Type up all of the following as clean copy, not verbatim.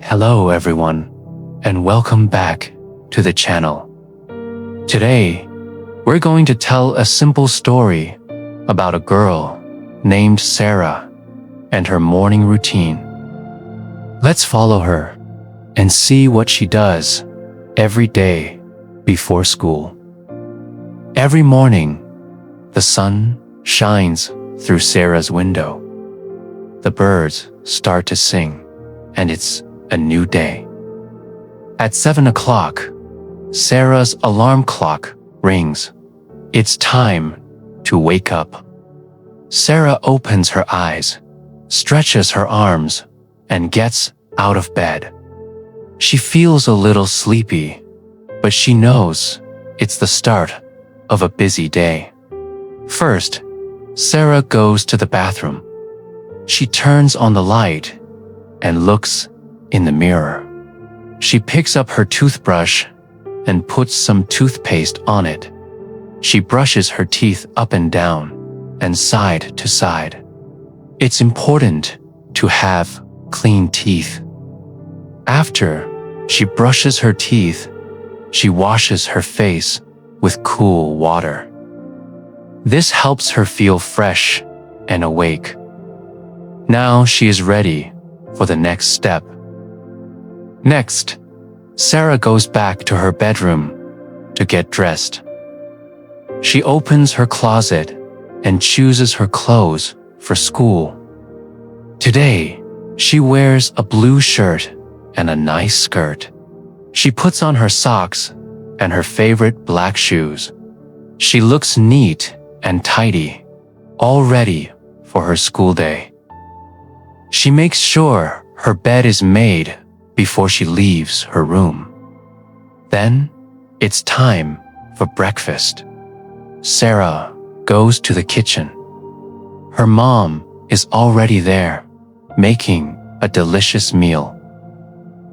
Hello everyone, and welcome back to the channel. Today, we're going to tell a simple story about a girl named Sara and her morning routine. Let's follow her and see what she does every day before school. Every morning, the sun shines through Sara's window. The birds start to sing, and it's a new day. At 7 o'clock, Sara's alarm clock rings. It's time to wake up. Sara opens her eyes, stretches her arms, and gets out of bed. She feels a little sleepy, but she knows it's the start of a busy day. First, Sara goes to the bathroom. She turns on the light and looks in the mirror. She picks up her toothbrush and puts some toothpaste on it. She brushes her teeth up and down and side to side. It's important to have clean teeth. After she brushes her teeth, she washes her face with cool water. This helps her feel fresh and awake. Now she is ready for the next step. Next, Sara goes back to her bedroom to get dressed. She opens her closet and chooses her clothes for school. Today, she wears a blue shirt and a nice skirt. She puts on her socks and her favorite black shoes. She looks neat and tidy, all ready for her school day. She makes sure her bed is made before she leaves her room. Then, it's time for breakfast. Sara goes to the kitchen. Her mom is already there, making a delicious meal.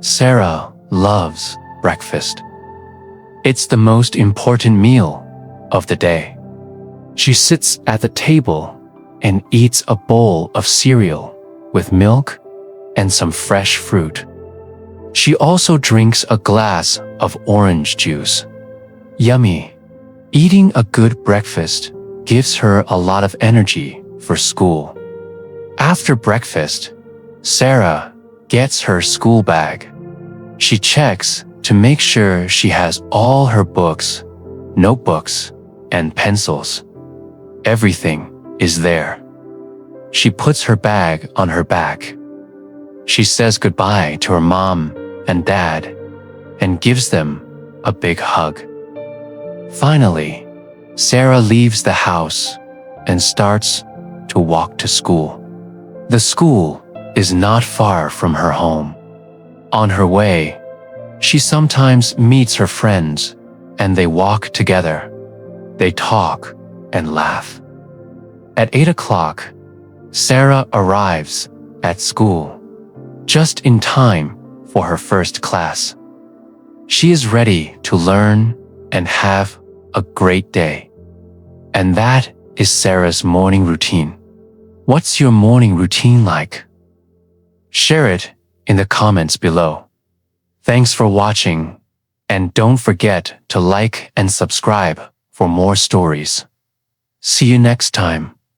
Sara loves breakfast. It's the most important meal of the day. She sits at the table and eats a bowl of cereal with milk and some fresh fruit. She also drinks a glass of orange juice. Yummy! Eating a good breakfast gives her a lot of energy for school. After breakfast, Sara gets her school bag. She checks to make sure she has all her books, notebooks, and pencils. Everything is there. She puts her bag on her back. She says goodbye to her mom and dad and gives them a big hug. Finally, Sara leaves the house and starts to walk to school. The school is not far from her home. On her way, she sometimes meets her friends and they walk together. They talk and laugh. At 8 o'clock, Sara arrives at school just in time for her first class. She is ready to learn and have a great day. And that is Sara's morning routine. What's your morning routine like? Share it in the comments below. Thanks for watching, and don't forget to like and subscribe for more stories. See you next time.